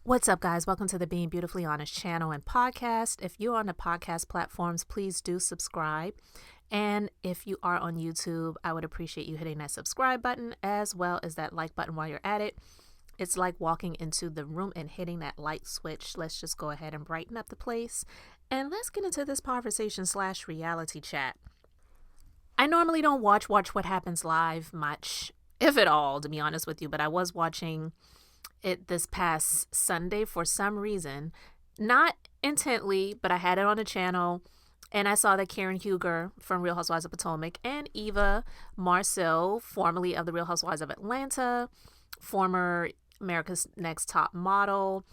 What's up, guys? Welcome to the Being Beautifully Honest channel and podcast. If you're on the podcast platforms, please do subscribe. And if you are on YouTube, I would appreciate you hitting that subscribe button as well as that like button while you're at it. It's like walking into the room and hitting that light switch. Let's just go ahead and brighten up the place. And let's get into this conversation/reality chat. I normally don't watch What Happens Live much, if at all, to be honest with you, but I was watching it this past Sunday for some reason, not intently, but I had it on the channel and I saw that Karen Huger from Real Housewives of Potomac and evamarcille, formerly of the Real Housewives of Atlanta, former America's Next Top Model,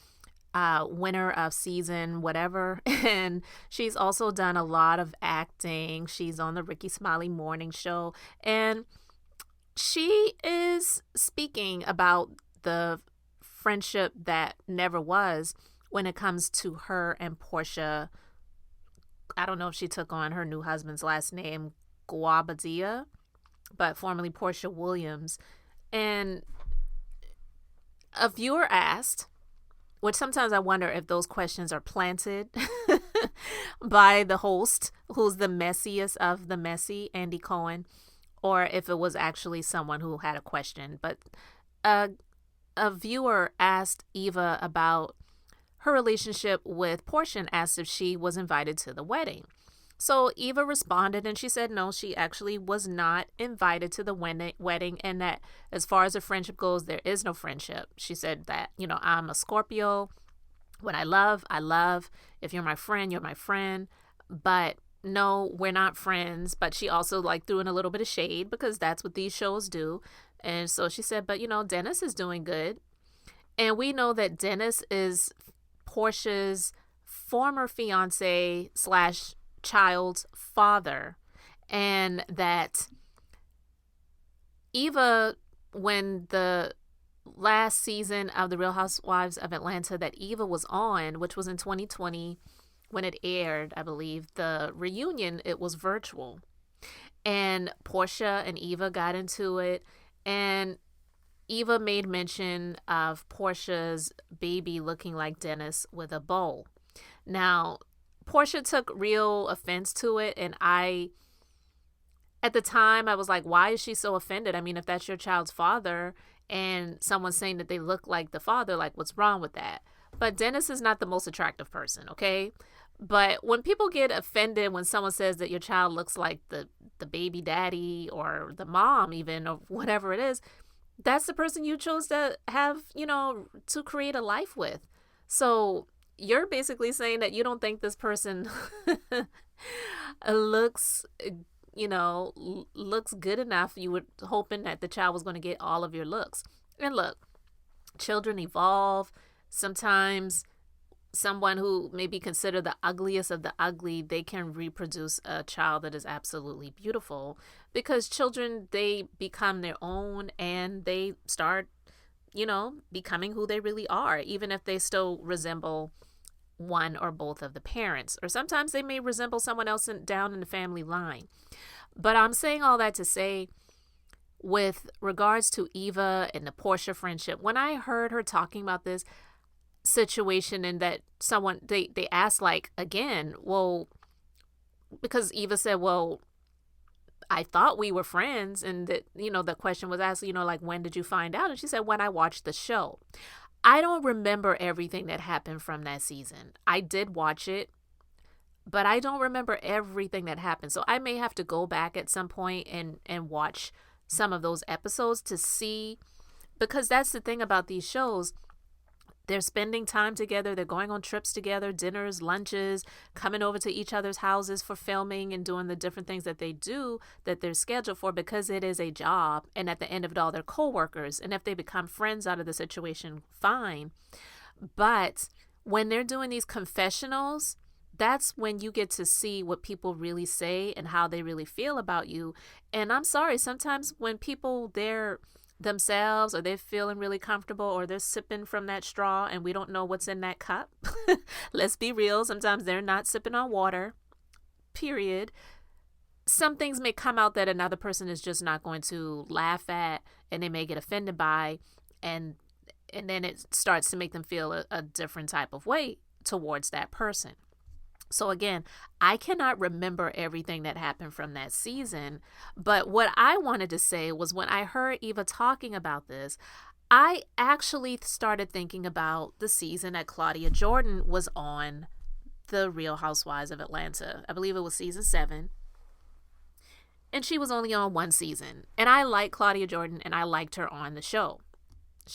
winner of season whatever, and she's also done a lot of acting. She's on the Ricky Smiley morning show, and she is speaking about the friendship that never was when it comes to her and Porsha. I don't know if she took on her new husband's last name, Guabadia, but formerly Porshawilliams. And a viewer asked, which sometimes I wonder if those questions are planted by the host, who's the messiest of the messy, Andy Cohen, or if it was actually someone who had a question. But a viewer asked Eva about her relationship with Porsha and asked if she was invited to the wedding. So Eva responded and she said no, she actually was not invited to the wedding, and that as far as a friendship goes, there is no friendship. She said that, I'm a Scorpio. What I love, I love. If you're my friend, you're my friend. But no, we're not friends. But she also threw in a little bit of shade because that's what these shows do. And so she said, but Dennis is doing good. And we know that Dennis is Porsha's former fiance / child's father. And that Eva, when the last season of the Real Housewives of Atlanta that Eva was on, which was in 2020 when it aired, I believe, the reunion, it was virtual. And Porsha and Eva got into it. And Eva made mention of Porsha's baby looking like Dennis with a bow. Now, Porsha took real offense to it. And at the time, I was like, why is she so offended? I mean, if that's your child's father and someone's saying that they look like the father, what's wrong with that? But Dennis is not the most attractive person, okay? But when people get offended when someone says that your child looks like the baby daddy or the mom even, or whatever it is, that's the person you chose to have, to create a life with. So you're basically saying that you don't think this person looks good enough. You were hoping that the child was going to get all of your looks. And look, children evolve. Sometimes someone who may be considered the ugliest of the ugly, they can reproduce a child that is absolutely beautiful, because children, they become their own and they start, becoming who they really are, even if they still resemble one or both of the parents, or sometimes they may resemble someone else down in the family line. But I'm saying all that to say, with regards to Eva and the Porsha friendship, when I heard her talking about this situation and that someone, they asked again, well, because Eva said, well, I thought we were friends, and that the question was asked, when did you find out? And she said, when I watched the show. I don't remember everything that happened from that season. I did watch it, but I don't remember everything that happened. So I may have to go back at some point and watch some of those episodes to see, because that's the thing about these shows. They're spending time together. They're going on trips together, dinners, lunches, coming over to each other's houses for filming and doing the different things that they do that they're scheduled for, because it is a job. And at the end of it all, they're co-workers. And if they become friends out of the situation, fine. But when they're doing these confessionals, that's when you get to see what people really say and how they really feel about you. And I'm sorry, sometimes when people, they're themselves, or they're feeling really comfortable, or they're sipping from that straw and we don't know what's in that cup. Let's be real. Sometimes they're not sipping on water, period. Some things may come out that another person is just not going to laugh at, and they may get offended by. And and then it starts to make them feel a different type of way towards that person. So again, I cannot remember everything that happened from that season, but what I wanted to say was when I heard Eva talking about this, I actually started thinking about the season that Claudia Jordan was on The Real Housewives of Atlanta. I believe it was season 7. And she was only on one season. And I like Claudia Jordan, and I liked her on the show.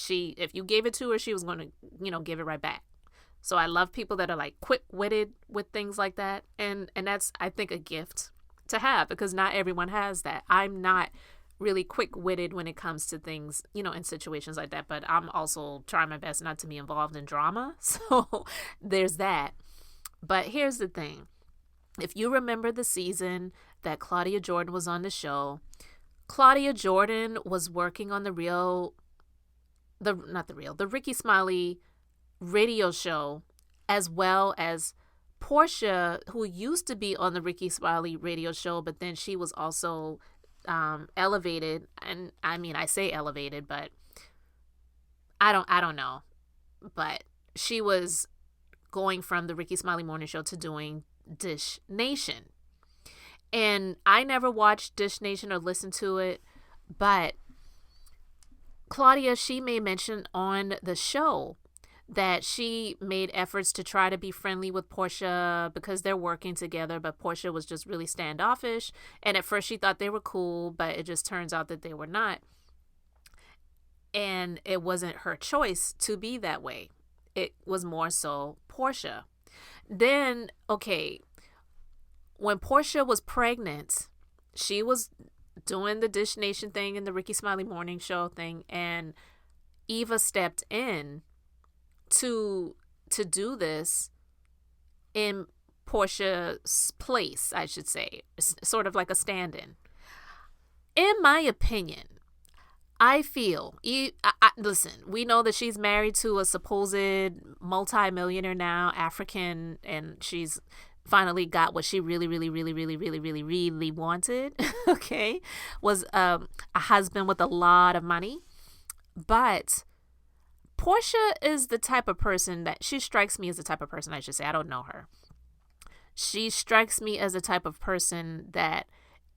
If you gave it to her, she was going to, give it right back. So I love people that are like quick-witted with things like that. And that's, I think, a gift to have, because not everyone has that. I'm not really quick-witted when it comes to things, in situations like that. But I'm also trying my best not to be involved in drama. So there's that. But here's the thing. If you remember the season that Claudia Jordan was on the show, Claudia Jordan was working on the Ricky Smiley radio show, as well as Porsha, who used to be on the Ricky Smiley radio show, but then she was also elevated. And I mean, I say elevated, but I don't know. But she was going from the Ricky Smiley morning show to doing Dish Nation. And I never watched Dish Nation or listened to it, but Claudia, she made mention on the show that she made efforts to try to be friendly with Porsha because they're working together, but Porsha was just really standoffish. And at first she thought they were cool, but it just turns out that they were not. And it wasn't her choice to be that way. It was more so Porsha. Then, okay, when Porsha was pregnant, she was doing the Dish Nation thing and the Ricky Smiley morning show thing, and Eva stepped in to do this in Porsha's place, I should say, sort of like a stand-in. In my opinion, I feel, listen, we know that she's married to a supposed multi-millionaire now, African, and she's finally got what she really, really, really, really, really, really, really wanted, okay, was a husband with a lot of money. But Porsha is the type of person that, she strikes me as the type of person, I should say, I don't know her. She strikes me as the type of person that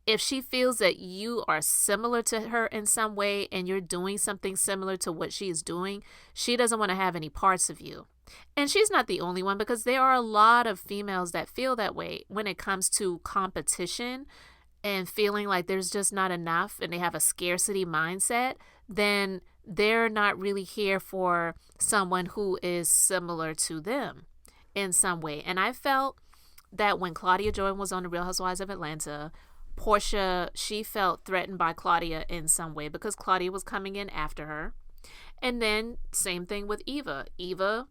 if she feels that you are similar to her in some way and you're doing something similar to what she is doing, she doesn't want to have any parts of you. And she's not the only one, because there are a lot of females that feel that way when it comes to competition and feeling like there's just not enough and they have a scarcity mindset. Then they're not really here for someone who is similar to them in some way. And I felt that when Claudia Jordan was on The Real Housewives of Atlanta, Porsha, she felt threatened by Claudia in some way because Claudia was coming in after her. And then same thing with Eva. Eva,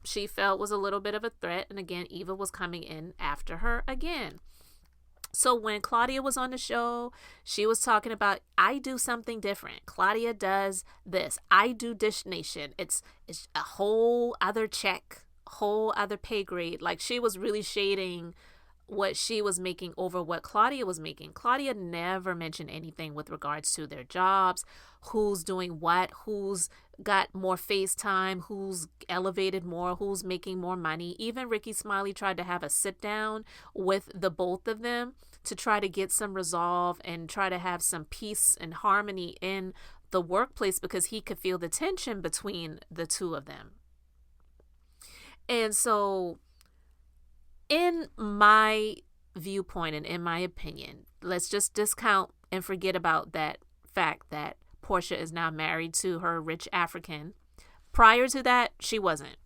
she felt was a little bit of a threat. And again, Eva was coming in after her again. So when Claudia was on the show, she was talking about, I do something different. Claudia does this. I do Dish Nation. It's a whole other check, whole other pay grade. Like, she was really shading what she was making over what Claudia was making. Claudia never mentioned anything with regards to their jobs, who's doing what, who's got more FaceTime, who's elevated more, who's making more money. Even Ricky Smiley tried to have a sit down with the both of them to try to get some resolve and try to have some peace and harmony in the workplace because he could feel the tension between the two of them. And so, in my viewpoint and in my opinion, let's just discount and forget about that fact that Porsha is now married to her rich African. Prior to that, she wasn't.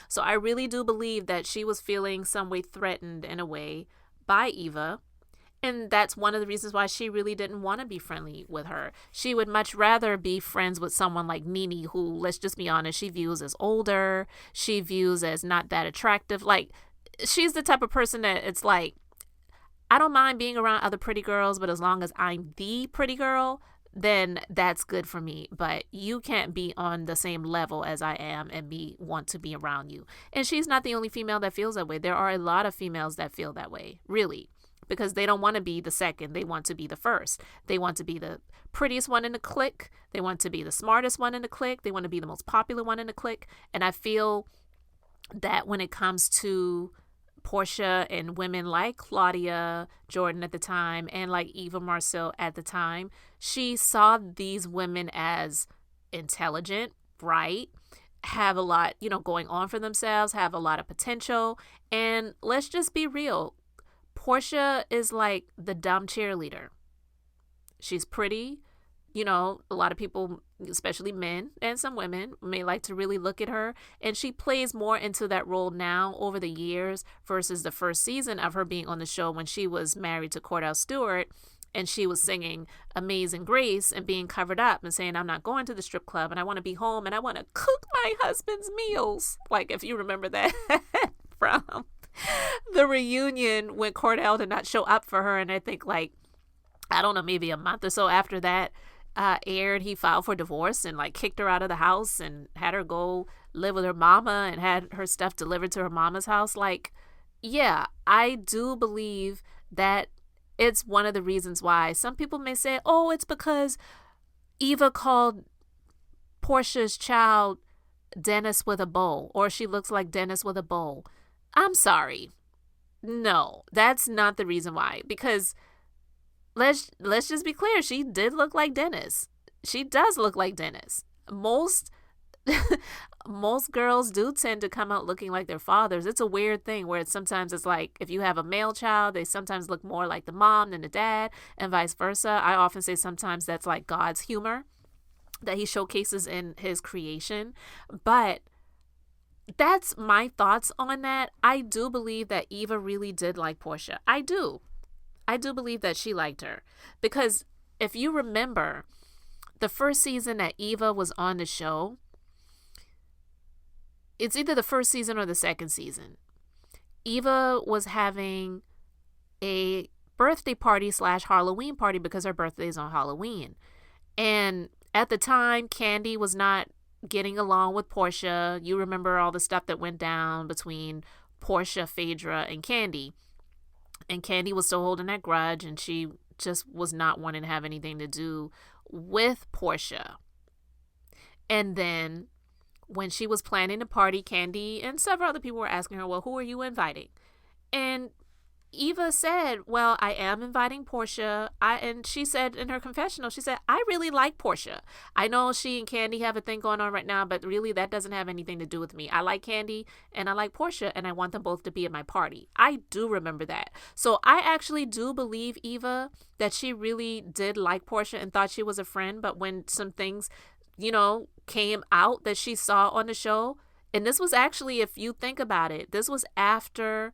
So I really do believe that she was feeling some way threatened in a way by Eva. And that's one of the reasons why she really didn't want to be friendly with her. She would much rather be friends with someone like Nene, who, let's just be honest, she views as older. She views as not that attractive. Like, she's the type of person that it's like, I don't mind being around other pretty girls, but as long as I'm the pretty girl, then that's good for me. But you can't be on the same level as I am and want to be around you. And she's not the only female that feels that way. There are a lot of females that feel that way, really. because they don't want to be the second. They want to be the first. They want to be the prettiest one in the clique. They want to be the smartest one in the clique. They want to be the most popular one in the clique. And I feel that when it comes to Porsha and women like Claudia Jordan at the time and like evamarcille at the time, she saw these women as intelligent, bright, have a lot, going on for themselves, have a lot of potential. And let's just be real. Porsha is like the dumb cheerleader. She's pretty. A lot of people, especially men and some women, may like to really look at her. And she plays more into that role now over the years versus the first season of her being on the show when she was married to Cordell Stewart and she was singing Amazing Grace and being covered up and saying, I'm not going to the strip club and I want to be home and I want to cook my husband's meals. Like, if you remember that from the reunion when Cordell did not show up for her. And I think maybe a month or so after that aired, he filed for divorce and kicked her out of the house and had her go live with her mama and had her stuff delivered to her mama's house. Yeah, I do believe that it's one of the reasons why some people may say, oh, it's because Eva called Porsha's child Dennis with a bowl, or she looks like Dennis with a bowl. I'm sorry. No, that's not the reason why. Because let's just be clear. She did look like Dennis. She does look like Dennis. Most girls do tend to come out looking like their fathers. It's a weird thing where sometimes it's like if you have a male child, they sometimes look more like the mom than the dad and vice versa. I often say sometimes that's like God's humor that he showcases in his creation. But that's my thoughts on that. I do believe that Eva really did like Porsha. I do believe that she liked her. Because if you remember, the first season that Eva was on the show, it's either the first season or the second season. Eva was having a birthday party / Halloween party because her birthday is on Halloween. And at the time, Candy was not getting along with Porsha. You remember all the stuff that went down between Porsha, Phaedra, and Candy. And Candy was still holding that grudge, and she just was not wanting to have anything to do with Porsha. And then when she was planning the party, Candy and several other people were asking her, well, who are you inviting? And Eva said, well, I am inviting Porsha. And she said in her confessional, she said, I really like Porsha. I know she and Candy have a thing going on right now, but really that doesn't have anything to do with me. I like Candy and I like Porsha, and I want them both to be at my party. I do remember that. So I actually do believe Eva that she really did like Porsha and thought she was a friend. But when some things, came out that she saw on the show, and this was actually, if you think about it, this was after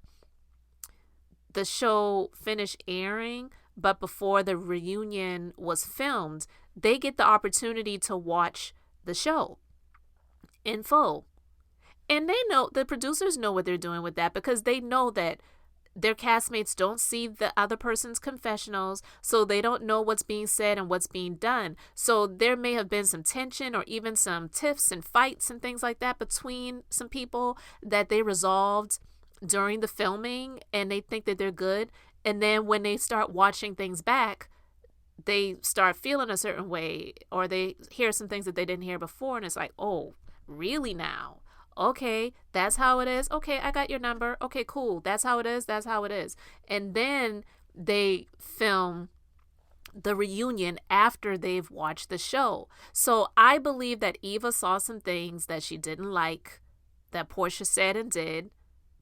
the show finished airing, but before the reunion was filmed, they get the opportunity to watch the show in full. And they know, the producers know what they're doing with that, because they know that their castmates don't see the other person's confessionals, so they don't know what's being said and what's being done. So there may have been some tension or even some tiffs and fights and things like that between some people that they resolved during the filming, and they think that they're good. And then when they start watching things back, they start feeling a certain way, or they hear some things that they didn't hear before, and it's like, oh, really now? Okay, that's how it is. Okay, I got your number. Okay, cool. That's how it is. That's how it is. And then they film the reunion after they've watched the show. So I believe that Eva saw some things that she didn't like, that Porsha said and did,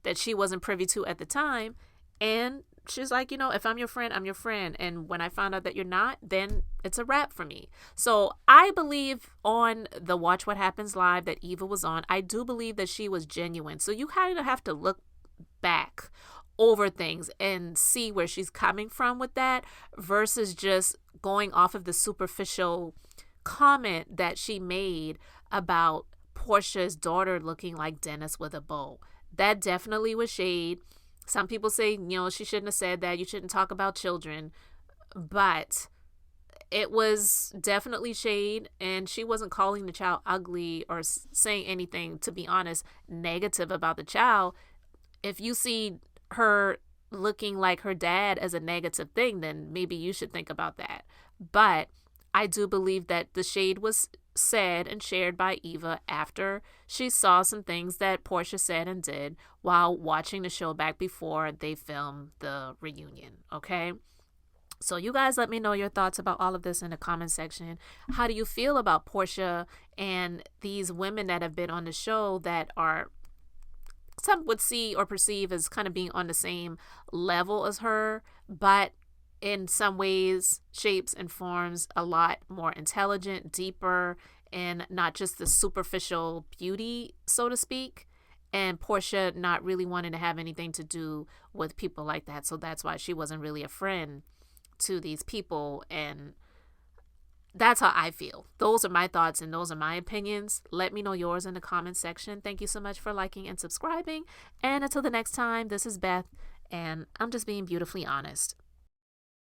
that she wasn't privy to at the time. And she's like, if I'm your friend, I'm your friend. And when I found out that you're not, then it's a wrap for me. So I believe on the Watch What Happens Live that Eva was on, I do believe that she was genuine. So you kind of have to look back over things and see where she's coming from with that, versus just going off of the superficial comment that she made about Porsha's daughter looking like Dennis with a bow. That definitely was shade. Some people say, she shouldn't have said that. You shouldn't talk about children. But it was definitely shade, and she wasn't calling the child ugly or saying anything, to be honest, negative about the child. If you see her looking like her dad as a negative thing, then maybe you should think about that. But I do believe that the shade was said and shared by Eva after she saw some things that Porsha said and did while watching the show back before they filmed the reunion, okay? So you guys let me know your thoughts about all of this in the comment section. How do you feel about Porsha and these women that have been on the show that are, some would see or perceive as kind of being on the same level as her, but in some ways, shapes, and forms a lot more intelligent, deeper, and not just the superficial beauty, so to speak. And Porsha not really wanting to have anything to do with people like that. So that's why she wasn't really a friend to these people. And that's how I feel. Those are my thoughts and those are my opinions. Let me know yours in the comment section. Thank you so much for liking and subscribing. And until the next time, this is Beth, and I'm just being beautifully honest.